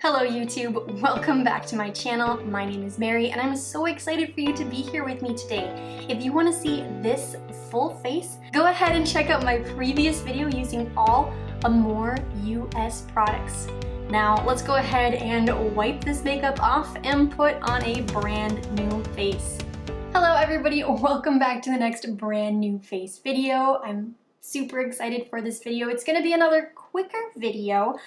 Hello YouTube, welcome back to my channel. My name is Mary and I'm so excited for you to be here with me today. If you want to see this full face, go ahead and check out my previous video using all Amore US products. Now let's go ahead and wipe this makeup off and put on a brand new face. Hello everybody, welcome back to the next brand new face video. I'm super excited for this video. It's going to be another quicker video.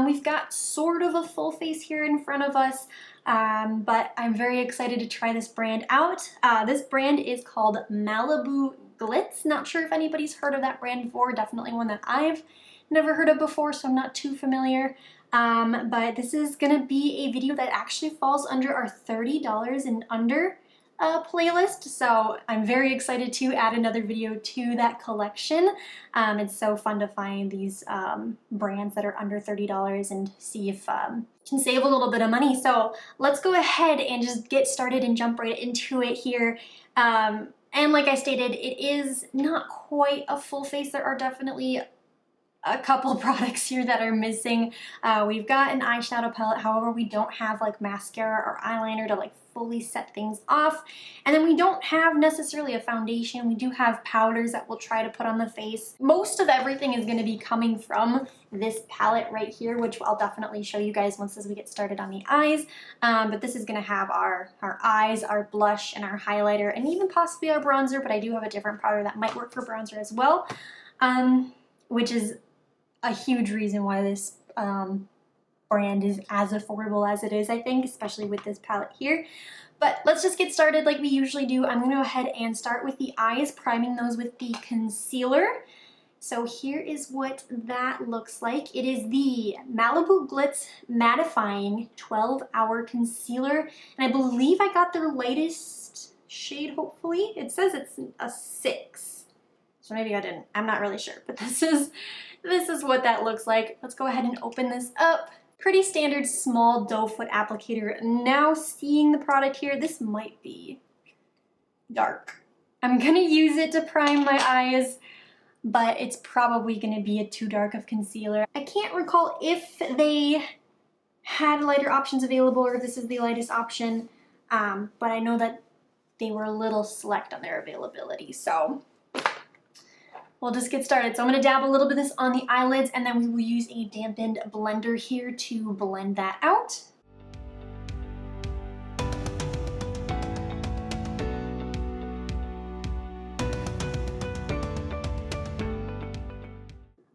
We've got sort of a full face here in front of us, but I'm very excited to try this brand out. This brand is called Malibu Glitz. Not sure if anybody's heard of that brand before. Definitely one that I've never heard of before, so I'm not too familiar. But this is going to be a video that actually falls under our $30 and under playlist, so I'm very excited to add another video to that collection. It's so fun to find these brands that are under $30 and see if can save a little bit of money. So let's go ahead and just get started and jump right into it here. And like I stated, it is not quite a full face. There are definitely a couple products here that are missing. We've got an eyeshadow palette, however we don't have like mascara or eyeliner to like fully set things off. And then we don't have necessarily a foundation. We do have powders that we'll try to put on the face. Most of everything is going to be coming from this palette right here, which I'll definitely show you guys once as we get started on the eyes. But this is going to have our eyes, our blush, and our highlighter, and even possibly our bronzer, but I do have a different powder that might work for bronzer as well, which is a huge reason why this brand is as affordable as it is, I think, especially with this palette here. But let's just get started like we usually do. I'm going to go ahead and start with the eyes, priming those with the concealer. So here is what that looks like. It is the Malibu Glitz Mattifying 12-Hour Concealer, and I believe I got their latest shade, hopefully. It says it's a 6, so maybe I didn't. I'm not really sure, but this is what that looks like. Let's go ahead and open this up. Pretty standard small doe foot applicator. Now seeing the product here, this might be dark. I'm gonna use it to prime my eyes, but it's probably gonna be a too dark of concealer. I can't recall if they had lighter options available or if this is the lightest option, but I know that they were a little select on their availability, so we'll just get started. So I'm going to dab a little bit of this on the eyelids, and then we will use a dampened blender here to blend that out.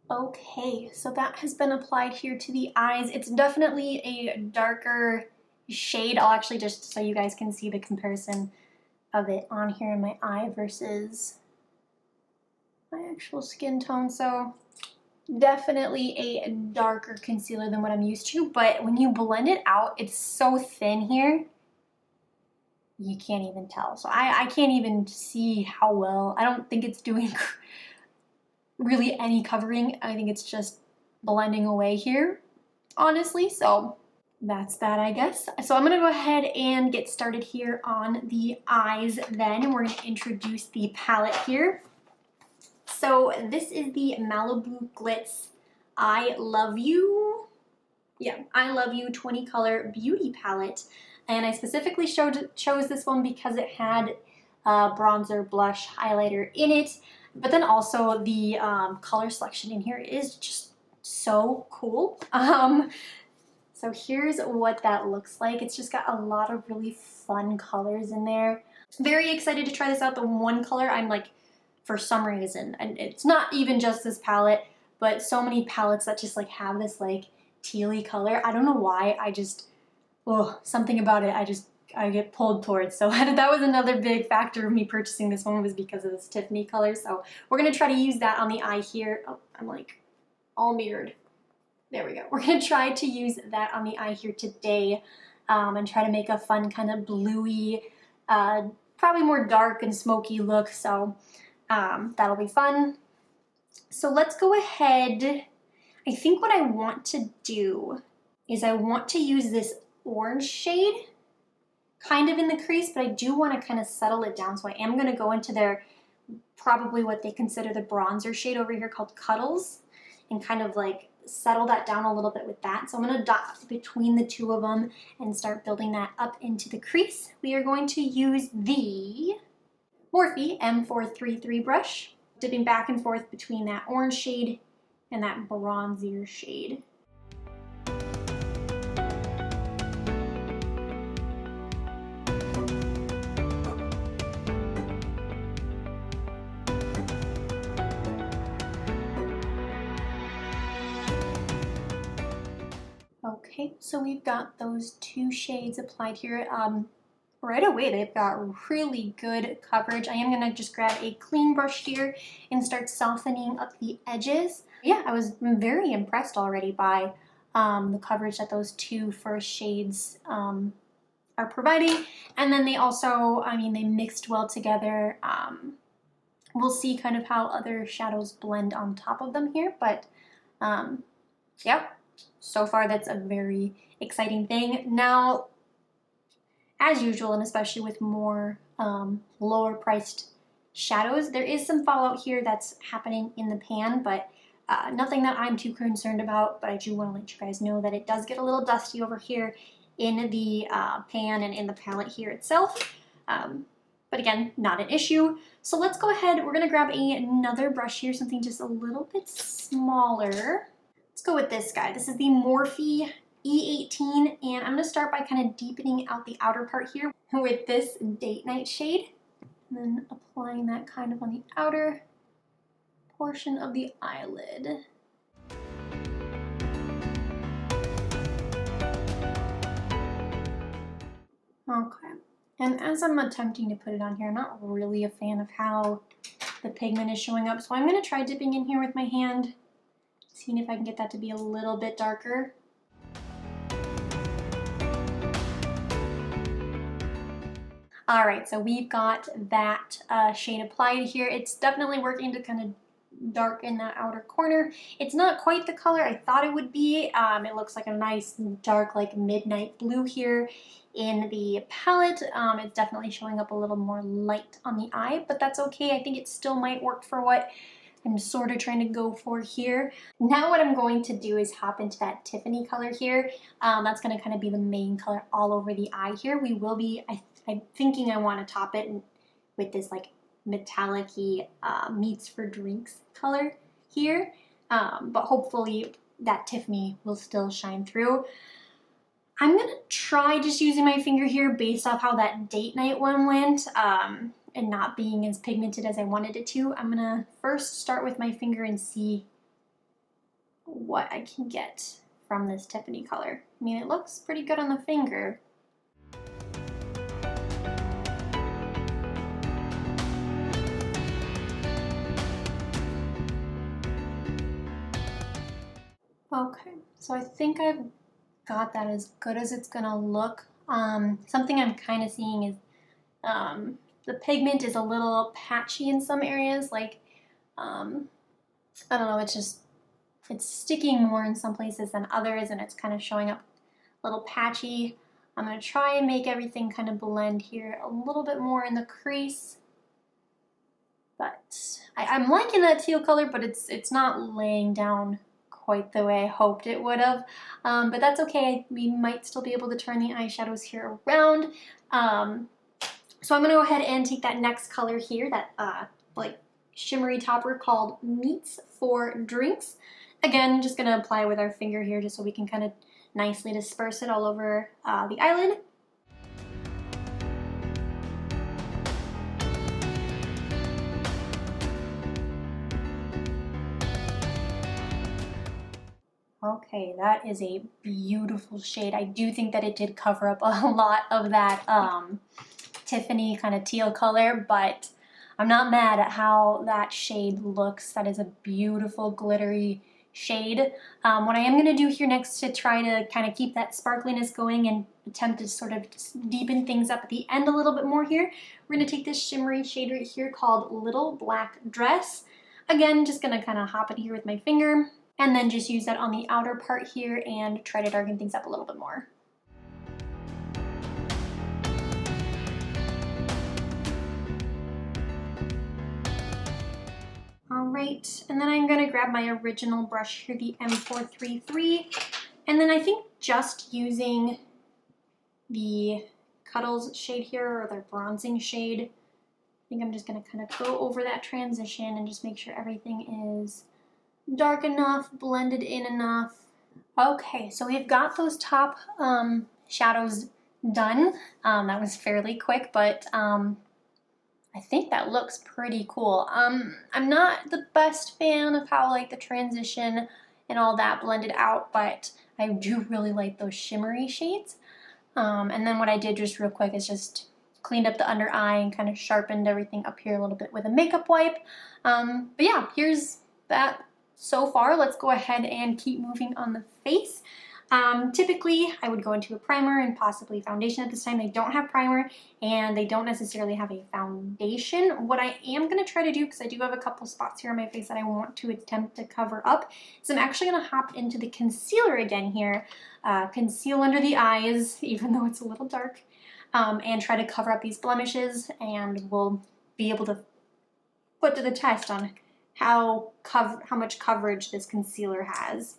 Okay, so that has been applied here to the eyes. It's definitely a darker shade. I'll actually just so you guys can see the comparison of it on here in my eye versus my actual skin tone. So definitely a darker concealer than what I'm used to, but when you blend it out, it's so thin here, you can't even tell. So I can't even see how well. I don't think it's doing really any covering. I think it's just blending away here, honestly. So that's that, I guess. So I'm gonna go ahead and get started here on the eyes then. We're gonna introduce the palette here. So this is the Malibu Glitz I Love You 20 color beauty palette, and I specifically chose this one because it had bronzer, blush, highlighter in it, but then also the color selection in here is just so cool. So here's what that looks like. It's just got a lot of really fun colors in there. Very excited to try this out. The one color I'm like, for some reason, and it's not even just this palette, but so many palettes that just like have this like tealy color. I don't know why, I just, something about it, I get pulled towards. So that was another big factor of me purchasing this one, was because of this Tiffany color. So we're gonna try to use that on the eye here. Oh, I'm like all mirrored. There we go. We're gonna try to use that on the eye here today, and try to make a fun kind of bluey, probably more dark and smoky look. So that'll be fun. So let's go ahead. I think what I want to do is I want to use this orange shade kind of in the crease, but I do want to kind of settle it down. So I am going to go into their, probably what they consider the bronzer shade over here called Cuddles, and kind of like settle that down a little bit with that. So I'm going to dot between the two of them and start building that up into the crease. We are going to use the Morphe M433 brush, dipping back and forth between that orange shade and that bronzier shade. Okay, so we've got those two shades applied here. Right away, they've got really good coverage. I am gonna just grab a clean brush here and start softening up the edges. Yeah, I was very impressed already by the coverage that those two first shades are providing. And then they also, I mean, they mixed well together. We'll see kind of how other shadows blend on top of them here, but yep, so far that's a very exciting thing. Now, as usual, and especially with more lower priced shadows, there is some fallout here that's happening in the pan, but nothing that I'm too concerned about. But I do want to let you guys know that it does get a little dusty over here in the pan and in the palette here itself. But again, not an issue. So let's go ahead, we're gonna grab another brush here, something just a little bit smaller. Let's go with this guy. This is the Morphe E18, and I'm gonna start by kind of deepening out the outer part here with this Date Night shade, and then applying that kind of on the outer portion of the eyelid. Okay, and as I'm attempting to put it on here, I'm not really a fan of how the pigment is showing up, so I'm gonna try dipping in here with my hand, seeing if I can get that to be a little bit darker. All right, so we've got that shade applied here. It's definitely working to kind of darken that outer corner. It's not quite the color I thought it would be. It looks like a nice dark, like midnight blue here in the palette. It's definitely showing up a little more light on the eye, but that's okay. I think it still might work for what I'm sort of trying to go for here. Now what I'm going to do is hop into that Tiffany color here. That's going to kind of be the main color all over the eye here. We will be, I'm thinking I want to top it with this like metallic-y meats for drinks color here, but hopefully that Tiffany will still shine through. I'm gonna try just using my finger here based off how that Date Night one went, and not being as pigmented as I wanted it to. I'm gonna first start with my finger and see what I can get from this Tiffany color. I mean, it looks pretty good on the finger. Okay, so I think I've got that as good as it's gonna look. Something I'm kind of seeing is the pigment is a little patchy in some areas, like I don't know, it's sticking more in some places than others, and it's kind of showing up a little patchy. I'm gonna try and make everything kind of blend here a little bit more in the crease. But I'm liking that teal color, but it's not laying down quite the way I hoped it would have, but that's okay. We might still be able to turn the eyeshadows here around. So I'm gonna go ahead and take that next color here, that like shimmery topper called Meats for Drinks. Again, just gonna apply it with our finger here just so we can kind of nicely disperse it all over the eyelid. Okay, that is a beautiful shade. I do think that it did cover up a lot of that Tiffany kind of teal color, but I'm not mad at how that shade looks. That is a beautiful glittery shade. What I am going to do here next to try to kind of keep that sparkliness going and attempt to sort of deepen things up at the end a little bit more here, we're going to take this shimmery shade right here called Little Black Dress. Again, just going to kind of hop it here with my finger, and then just use that on the outer part here and try to darken things up a little bit more. All right, and then I'm gonna grab my original brush here, the M433, and then I think just using the Cuddles shade here, or their bronzing shade, I think I'm just gonna kind of go over that transition and just make sure everything is dark enough, blended in enough. Okay, so we've got those top shadows done. That was fairly quick, but I think that looks pretty cool. I'm not the best fan of how like the transition and all that blended out, but I do really like those shimmery shades. And then what I did just real quick is just cleaned up the under eye and kind of sharpened everything up here a little bit with a makeup wipe. But yeah, here's that so far. Let's go ahead and keep moving on the face. Typically, I would go into a primer and possibly foundation at this time. They don't have primer and they don't necessarily have a foundation. What I am going to try to do, because I do have a couple spots here on my face that I want to attempt to cover up, is I'm actually going to hop into the concealer again here, conceal under the eyes, even though it's a little dark, and try to cover up these blemishes, and we'll be able to put to the test on how much coverage this concealer has.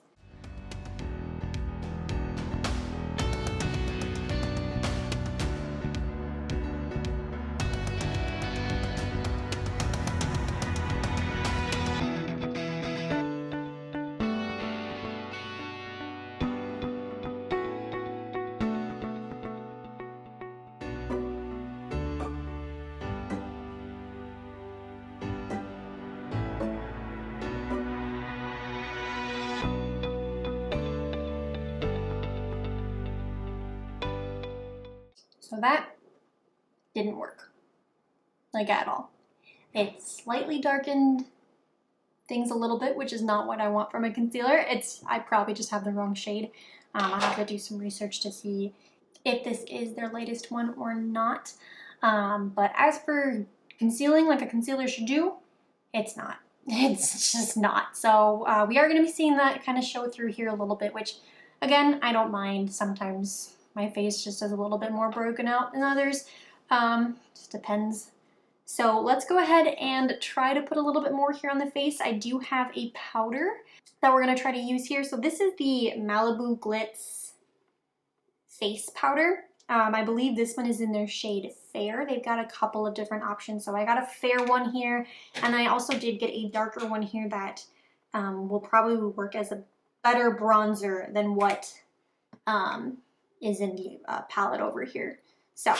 So that didn't work, like at all. It slightly darkened things a little bit, which is not what I want from a concealer. I probably just have the wrong shade. I'll have to do some research to see if this is their latest one or not. But as for concealing like a concealer should do, it's not. It's just not. So we are going to be seeing that kind of show through here a little bit, which again, I don't mind. Sometimes my face just is a little bit more broken out than others. Just depends. So let's go ahead and try to put a little bit more here on the face. I do have a powder that we're going to try to use here. So this is the Malibu Glitz face powder. I believe this one is in their shade Fair. They've got a couple of different options. So I got a fair one here, and I also did get a darker one here that will probably work as a better bronzer than what is in the palette over here. So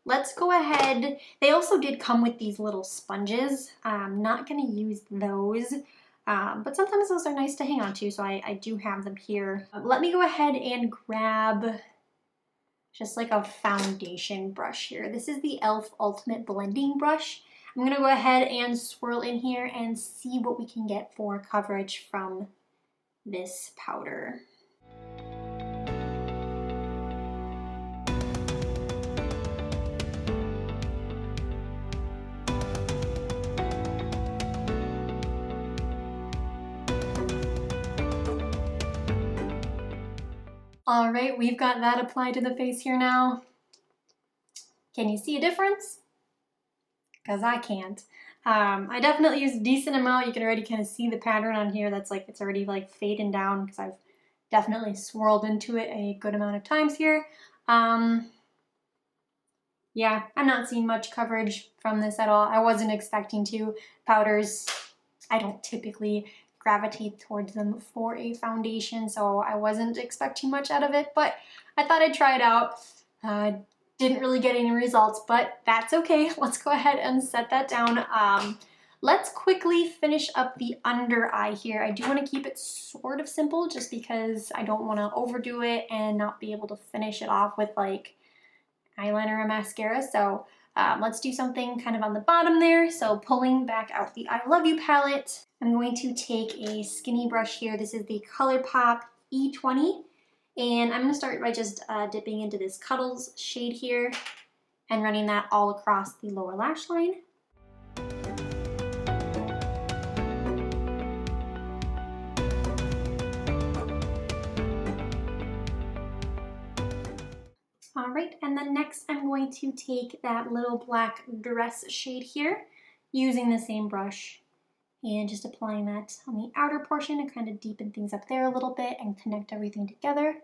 let's go ahead. They also did come with these little sponges. I'm not going to use those, but sometimes those are nice to hang on to, so I do have them here. Let me go ahead and grab just like a foundation brush here. This is the e.l.f. Ultimate Blending Brush. I'm going to go ahead and swirl in here and see what we can get for coverage from this powder. All right, we've got that applied to the face here now. Can you see a difference? Because I can't. I definitely use a decent amount. You can already kind of see the pattern on here. That's like, it's already like fading down because I've definitely swirled into it a good amount of times here. Yeah, I'm not seeing much coverage from this at all. I wasn't expecting to. Powders, I don't typically gravitate towards them for a foundation, so I wasn't expecting much out of it, but I thought I'd try it out. Didn't really get any results, but that's okay. Let's go ahead and set that down. Let's quickly finish up the under eye here. I do want to keep it sort of simple just because I don't want to overdo it and not be able to finish it off with like eyeliner or mascara. So let's do something kind of on the bottom there. So pulling back out the I Love You palette, I'm going to take a skinny brush here. This is the ColourPop E20. And I'm going to start by just dipping into this Cuddles shade here and running that all across the lower lash line. All right, and then next I'm going to take that little black dress shade here using the same brush And just applying that on the outer portion to kind of deepen things up there a little bit and connect everything together.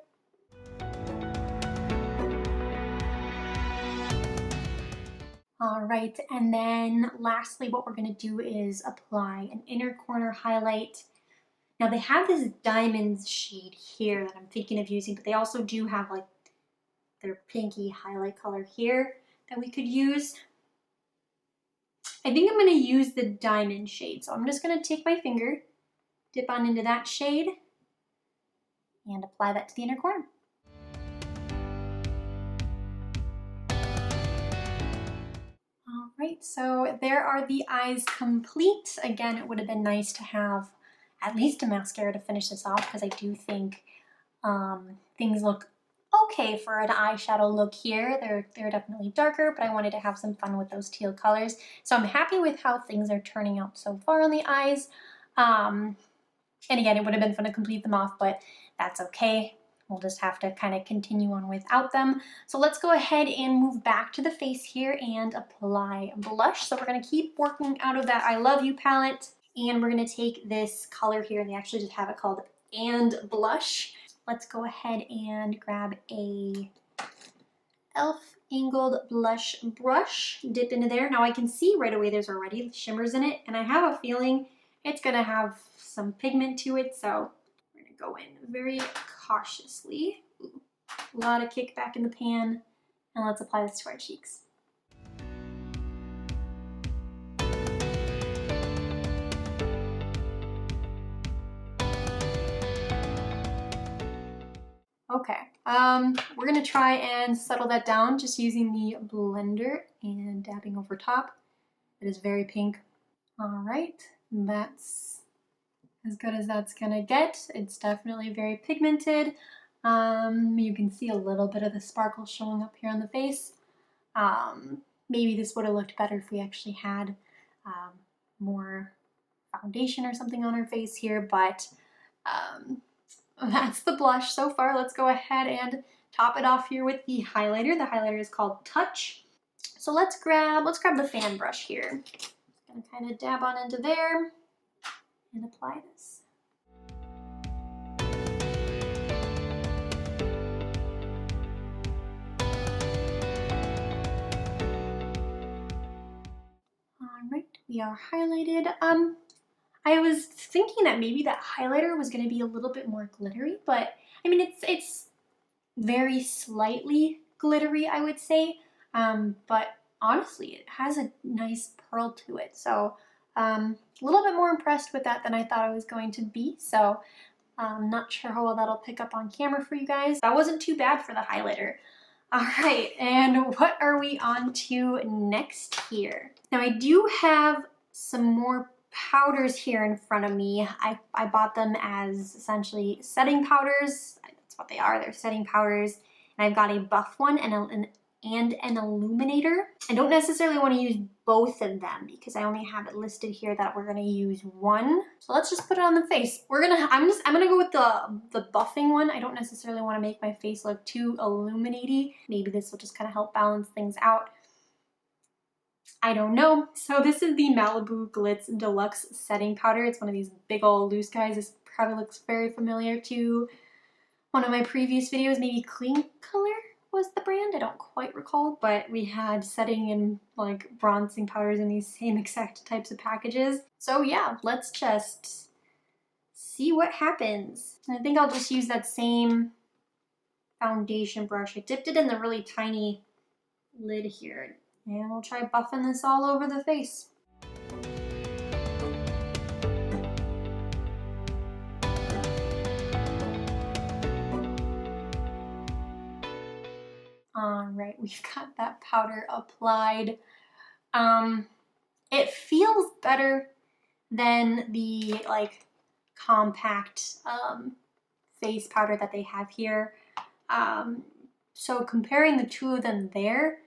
All right, and then lastly, what we're gonna do is apply an inner corner highlight. Now they have this diamond shade here that I'm thinking of using, but they also do have like their pinky highlight color here that we could use. I think I'm gonna use the diamond shade. So I'm just gonna take my finger, dip on into that shade, and apply that to the inner corner. All right, so there are the eyes complete. Again, it would have been nice to have at least a mascara to finish this off because I do think things look okay for an eyeshadow look here. They're definitely darker, but I wanted to have some fun with those teal colors. So I'm happy with how things are turning out so far on the eyes. And again, it would have been fun to complete them off, but that's okay. We'll just have to kind of continue on without them. So let's go ahead and move back to the face here and apply blush. So we're gonna keep working out of that I Love You palette, and we're gonna take this color here, and they actually just have it called And Blush. Let's go ahead and grab a e.l.f. angled blush brush, dip into there. Now I can see right away there's already shimmers in it, and I have a feeling it's gonna have some pigment to it, so we're gonna go in very cautiously. Ooh, a lot of kickback in the pan, and let's apply this to our cheeks. Okay, we're gonna try and settle that down just using the blender and dabbing over top. It is very pink. All right, that's as good as that's gonna get. It's definitely very pigmented. You can see a little bit of the sparkle showing up here on the face. Maybe this would have looked better if we actually had more foundation or something on our face here, but that's the blush so far. Let's go ahead and top it off here with the highlighter. The highlighter is called Touch. So let's grab the fan brush here. Just gonna kind of dab on into there and apply this. All right, we are highlighted. I was thinking that maybe that highlighter was going to be a little bit more glittery, but I mean, it's very slightly glittery, I would say. But honestly, it has a nice pearl to it. So a little bit more impressed with that than I thought I was going to be. So I'm not sure how well that'll pick up on camera for you guys. That wasn't too bad for the highlighter. All right, and what are we on to next here? Now I do have some more powders here in front of me. I bought them as essentially setting powders. That's what they are. They're setting powders. And I've got a buff one and an illuminator. I don't necessarily want to use both of them because I only have it listed here that we're going to use one. So let's just put it on the face. I'm gonna go with the buffing one. I don't necessarily want to make my face look too illuminaty. Maybe this will just kind of help balance things out. I don't know. So this is the Malibu Glitz Deluxe setting powder. It's one of these big old loose guys. This probably looks very familiar to one of my previous videos. Maybe Clean Color was the brand. I don't quite recall, but we had setting and like bronzing powders in these same exact types of packages. So yeah, let's just see what happens. And I think I'll just use that same foundation brush. I dipped it in the really tiny lid here. And we'll try buffing this all over the face. All right, we've got that powder applied. It feels better than the like compact face powder that they have here. So comparing the two of them there,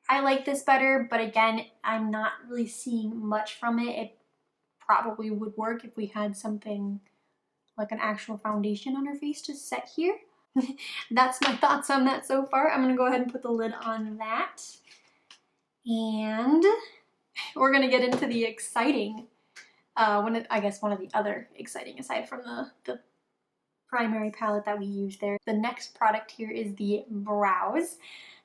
I like this better, but again, I'm not really seeing much from it. It probably would work if we had something like an actual foundation on our face to set here. That's my thoughts on that so far. I'm gonna go ahead and put the lid on that. And we're gonna get into the exciting I guess one of the other exciting, aside from the primary palette that we use there. The next product here is the brows.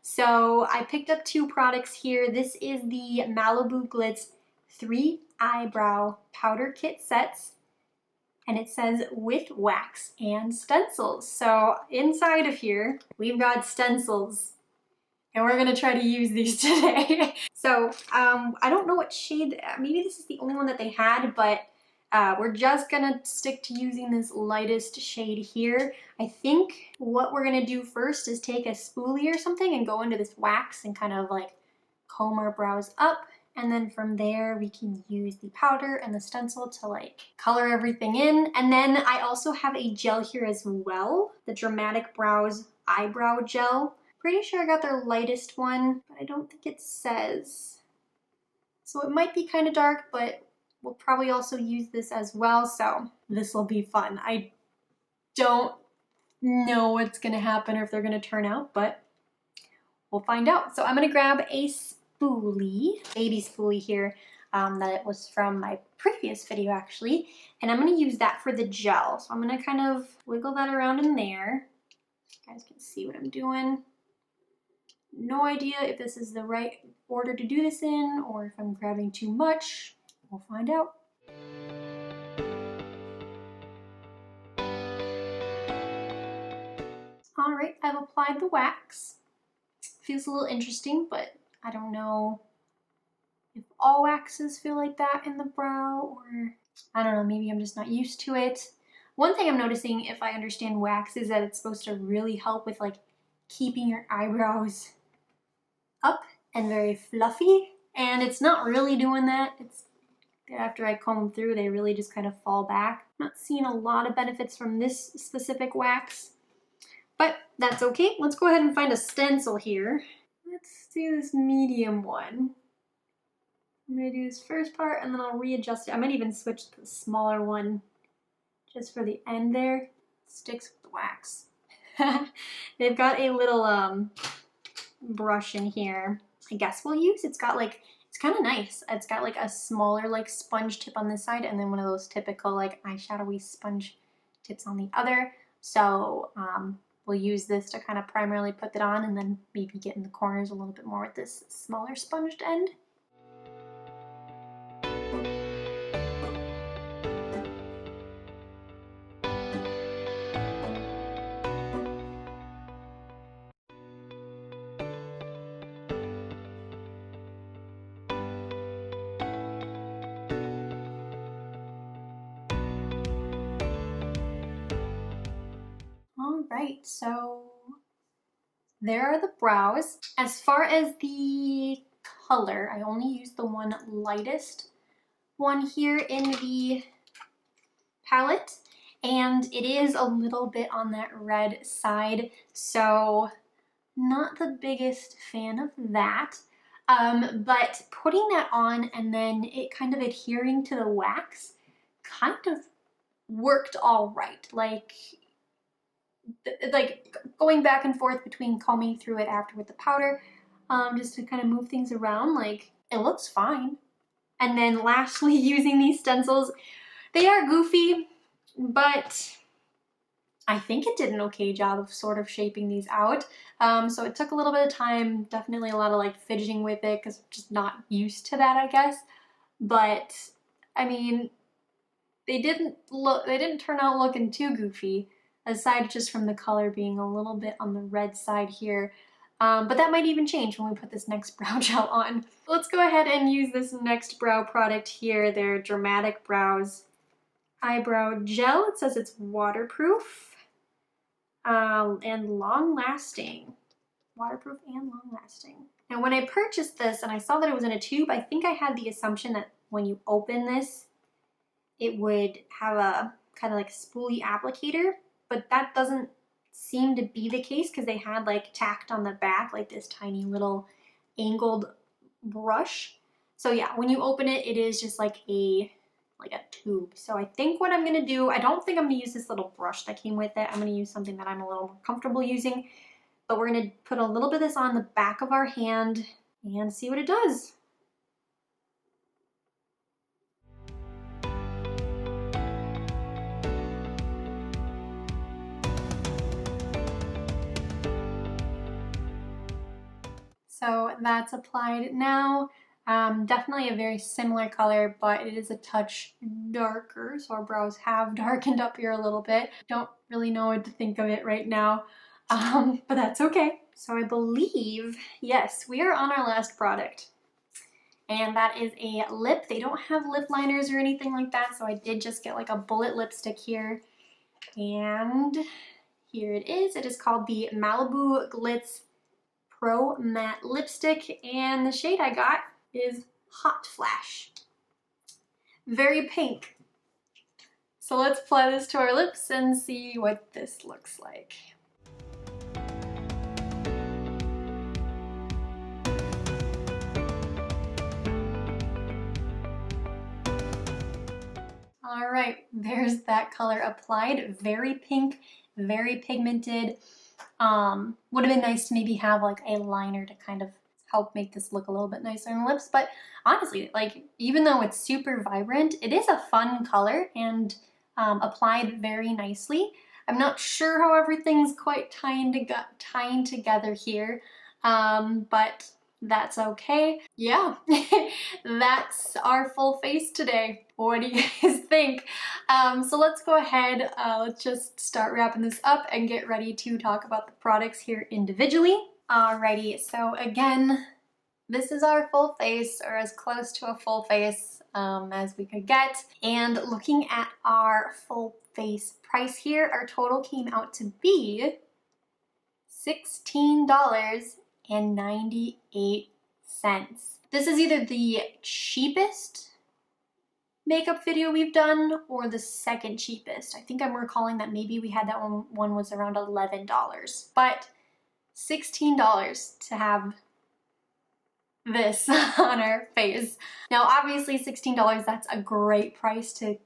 So I picked up 2 products here. This is the Malibu Glitz 3 Eyebrow Powder Kit sets. And it says with wax and stencils. So inside of here, we've got stencils. And we're gonna try to use these today. So I don't know what shade, maybe this is the only one that they had, but we're just gonna stick to using this lightest shade here. I think what we're gonna do first is take a spoolie or something and go into this wax and kind of like comb our brows up. And then from there, we can use the powder and the stencil to like color everything in. And then I also have a gel here as well, the Dramatic Brows Eyebrow Gel. Pretty sure I got their lightest one, but I don't think it says. So it might be kind of dark, but we'll probably also use this as well. So this will be fun. I don't know what's gonna happen or if they're gonna turn out, but we'll find out. So I'm gonna grab a spoolie, baby spoolie here, that was from my previous video actually, and I'm gonna use that for the gel. So I'm gonna kind of wiggle that around in there. You guys can see what I'm doing. No idea if this is the right order to do this in or if I'm grabbing too much. We'll find out. All right, I've applied the wax. Feels a little interesting, but I don't know if all waxes feel like that in the brow, or I don't know, maybe I'm just not used to it. One thing I'm noticing, if I understand wax, is that it's supposed to really help with like keeping your eyebrows up and very fluffy, and it's not really doing that. It's after I comb through, they really just kind of fall back. I'm not seeing a lot of benefits from this specific wax, but that's okay. Let's go ahead and find a stencil here. Let's do this medium one. I'm gonna do this first part and then I'll readjust it. I might even switch to the smaller one just for the end there. Sticks with the wax. They've got a little brush in here. I guess we'll use. It's got like, it's kind of nice. It's got like a smaller like sponge tip on this side and then one of those typical like eyeshadowy sponge tips on the other. So we'll use this to kind of primarily put that on and then maybe get in the corners a little bit more with this smaller sponged end. All right, so there are the brows. As far as the color, I only used the one lightest one here in the palette, and it is a little bit on that red side, so not the biggest fan of that. But putting that on and then it kind of adhering to the wax kind of worked all right. Like going back and forth between combing through it after with the powder, just to kind of move things around, like it looks fine. And then lastly, using these stencils, they are goofy, but I think it did an okay job of sort of shaping these out. So it took a little bit of time, definitely a lot of like fidgeting with it because I'm just not used to that, I guess. But I mean, they didn't turn out looking too goofy, aside just from the color being a little bit on the red side here. But that might even change when we put this next brow gel on. Let's go ahead and use this next brow product here, their Dramatic Brows Eyebrow Gel. It says it's waterproof and long-lasting. Waterproof and long-lasting. And when I purchased this and I saw that it was in a tube, I think I had the assumption that when you open this, it would have a kind of like spoolie applicator, but that doesn't seem to be the case because they had like tacked on the back like this tiny little angled brush. So yeah, when you open it, it is just like a tube. So I think what I'm gonna do, I don't think I'm gonna use this little brush that came with it. I'm gonna use something that I'm a little more comfortable using, but we're gonna put a little bit of this on the back of our hand and see what it does. So that's applied now. Definitely a very similar color, but it is a touch darker, so our brows have darkened up here a little bit. Don't really know what to think of it right now, but that's okay. So I believe, yes, we are on our last product, and that is a lip. They don't have lip liners or anything like that, so I did just get like a bullet lipstick here, and here it is. It is called the Malibu Glitz Pro Matte Lipstick, and the shade I got is Hot Flash. Very pink. So let's apply this to our lips and see what this looks like. All right, there's that color applied. Very pink, very pigmented. Would have been nice to maybe have like a liner to kind of help make this look a little bit nicer on the lips, but honestly, like, even though it's super vibrant, it is a fun color and applied very nicely. I'm not sure how everything's quite tying together here, but that's okay. Yeah, that's our full face today. What do you guys think? So let's go ahead, let's just start wrapping this up and get ready to talk about the products here individually. Alrighty, so again, this is our full face, or as close to a full face as we could get. And looking at our full face price here, our total came out to be $16.98. This is either the cheapest makeup video we've done or the second cheapest. I think I'm recalling that maybe we had that one was around $11, but $16 to have this on our face. Now obviously $16, that's a great price to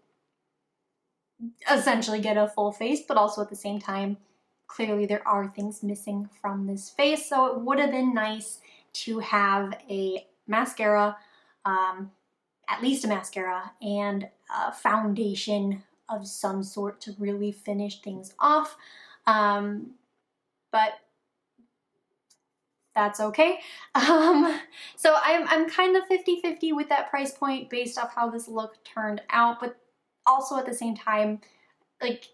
essentially get a full face, but also at the same time, clearly there are things missing from this face, so it would have been nice to have a mascara, at least a mascara, and a foundation of some sort to really finish things off, but that's okay. So I'm kind of 50-50 with that price point based off how this look turned out, but also at the same time, like,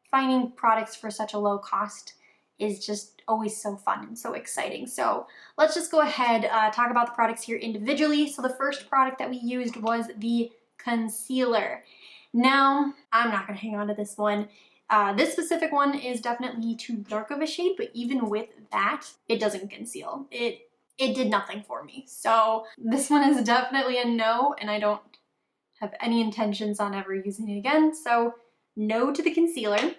finding products for such a low cost is just always so fun and so exciting. So let's just go ahead, talk about the products here individually. So the first product that we used was the concealer. Now, I'm not gonna hang on to this one. This specific one is definitely too dark of a shade, but even with that, it doesn't conceal. It did nothing for me. So this one is definitely a no, and I don't have any intentions on ever using it again. So no to the concealer.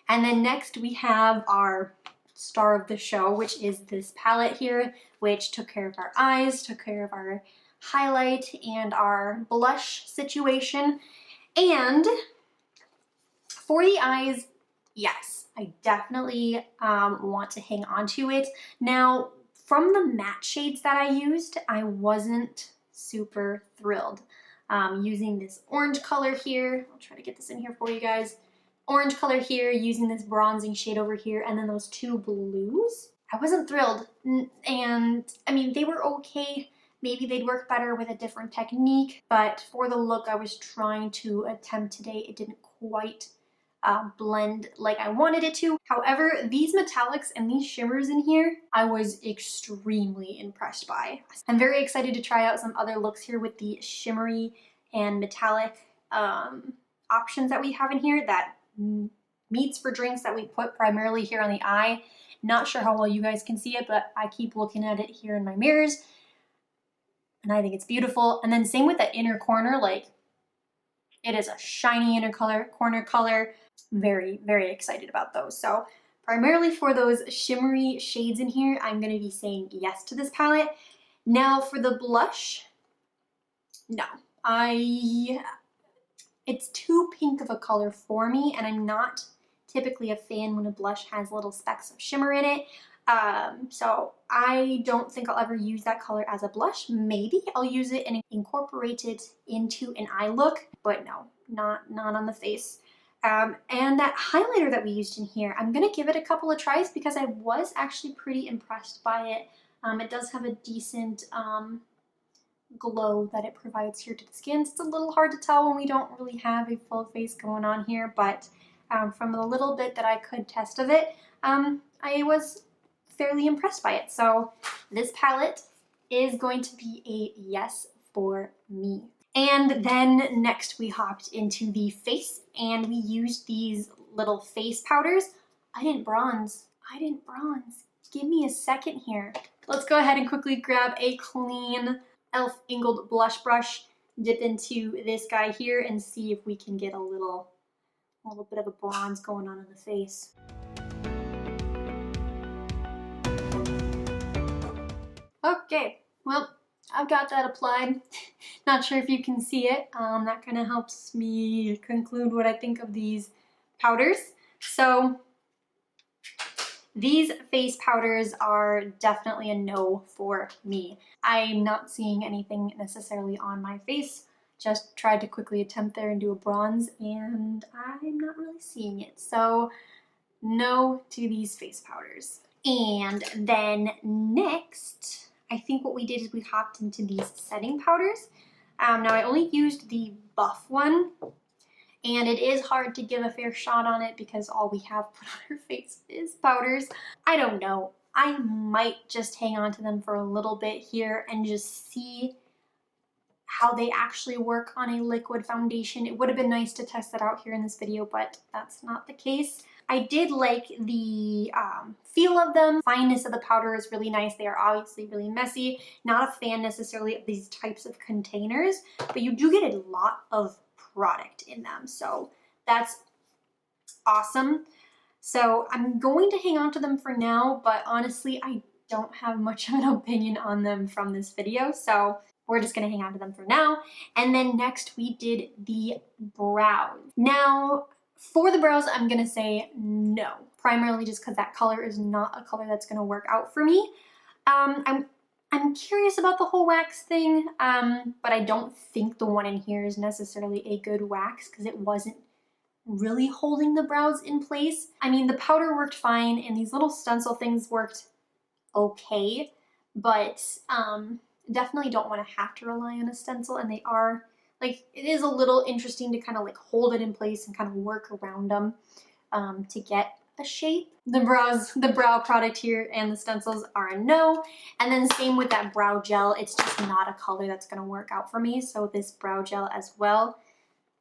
And then next we have our star of the show, which is this palette here, which took care of our eyes, took care of our highlight and our blush situation. And for the eyes, yes, I definitely want to hang on to it. Now, from the matte shades that I used, I wasn't super thrilled. Using this orange color here, I'll try to get this in here for you guys. Orange color here, using this bronzing shade over here, and then those two blues. I wasn't thrilled, and I mean, they were okay. Maybe they'd work better with a different technique, but for the look I was trying to attempt today, it didn't quite blend like I wanted it to. However, these metallics and these shimmers in here, I was extremely impressed by. I'm very excited to try out some other looks here with the shimmery and metallic options that we have in here, that meats for drinks that we put primarily here on the eye. Not sure how well you guys can see it, but I keep looking at it here in my mirrors, and I think it's beautiful. And then same with that inner corner, like, it is a shiny inner corner color. Very, very excited about those. So primarily for those shimmery shades in here, I'm going to be saying yes to this palette. Now for the blush, no. It's too pink of a color for me, and I'm not typically a fan when a blush has little specks of shimmer in it. So I don't think I'll ever use that color as a blush. Maybe I'll use it and incorporate it into an eye look, but no, not on the face. And that highlighter that we used in here, I'm gonna give it a couple of tries because I was actually pretty impressed by it It does have a decent glow that it provides here to the skin. It's a little hard to tell when we don't really have a full face going on here, but from the little bit that I could test of it, I was fairly impressed by it. So this palette is going to be a yes for me. And then next we hopped into the face and we used these little face powders. I didn't bronze. Give me a second here. Let's go ahead and quickly grab a clean e.l.f. angled blush brush, dip into this guy here and see if we can get a little bit of a bronze going on in the face. Okay, well, I've got that applied. Not sure if you can see it. That kind of helps me conclude what I think of these powders. So these face powders are definitely a no for me. I'm not seeing anything necessarily on my face. Just tried to quickly attempt there and do a bronze and I'm not really seeing it. So no to these face powders. And then next, I think what we did is we hopped into these setting powders. Now I only used the buff one, and it is hard to give a fair shot on it because all we have put on our face is powders. I don't know. I might just hang on to them for a little bit here and just see how they actually work on a liquid foundation. It would have been nice to test that out here in this video, but that's not the case. I did like the feel of them. Fineness of the powder is really nice. They are obviously really messy. Not a fan necessarily of these types of containers, but you do get a lot of product in them. So that's awesome. So I'm going to hang on to them for now, but honestly, I don't have much of an opinion on them from this video. So we're just gonna hang on to them for now. And then next we did the brows. Now, for the brows, I'm gonna say no, primarily just because that color is not a color that's gonna work out for me. I'm curious about the whole wax thing, but I don't think the one in here is necessarily a good wax because it wasn't really holding the brows in place. I mean, the powder worked fine and these little stencil things worked okay, but definitely don't want to have to rely on a stencil, and they are, like, it is a little interesting to kind of like hold it in place and kind of work around them to get a shape. The brow product here and the stencils are a no. And then same with that brow gel. It's just not a color that's going to work out for me. So this brow gel as well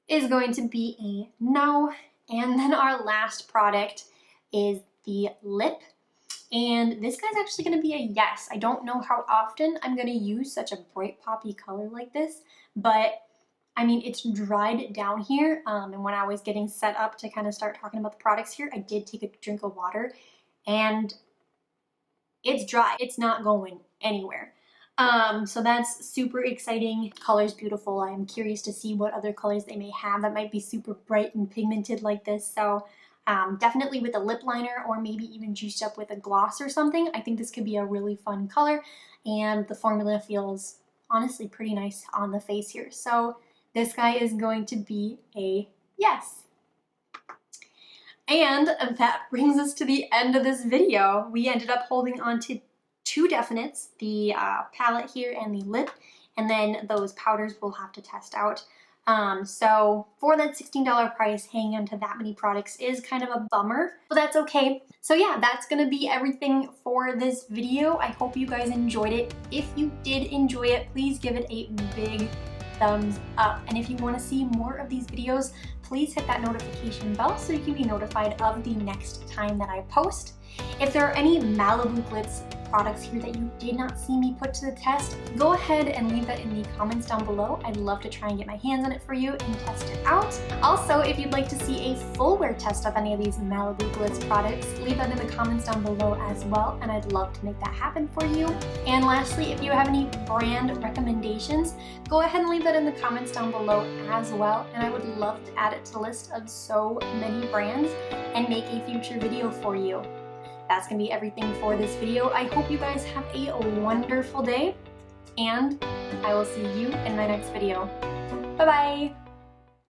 is going to be a no. And then our last product is the lip. And this guy's actually going to be a yes. I don't know how often I'm going to use such a bright poppy color like this, but I mean, it's dried down here, and when I was getting set up to kind of start talking about the products here, I did take a drink of water, and it's dry. It's not going anywhere. So that's super exciting. Color's beautiful. I'm curious to see what other colors they may have that might be super bright and pigmented like this. So definitely with a lip liner or maybe even juiced up with a gloss or something, I think this could be a really fun color, and the formula feels honestly pretty nice on the face here. So this guy is going to be a yes. And that brings us to the end of this video. We ended up holding on to two definites, the palette here and the lip, and then those powders we'll have to test out. So for that $16 price, hanging on to that many products is kind of a bummer, but that's okay. So yeah, that's gonna be everything for this video. I hope you guys enjoyed it. If you did enjoy it, please give it a big thumbs up. And if you want to see more of these videos, please hit that notification bell so you can be notified of the next time that I post. If there are any Malibu Glitz products here that you did not see me put to the test, go ahead and leave that in the comments down below. I'd love to try and get my hands on it for you and test it out. Also, if you'd like to see a full wear test of any of these Malibu Glitz products, leave that in the comments down below as well, and I'd love to make that happen for you. And lastly, if you have any brand recommendations, go ahead and leave that in the comments down below as well, and I would love to add it to the list of so many brands and make a future video for you. That's gonna be everything for this video. I hope you guys have a wonderful day, and I will see you in my next video. Bye-bye!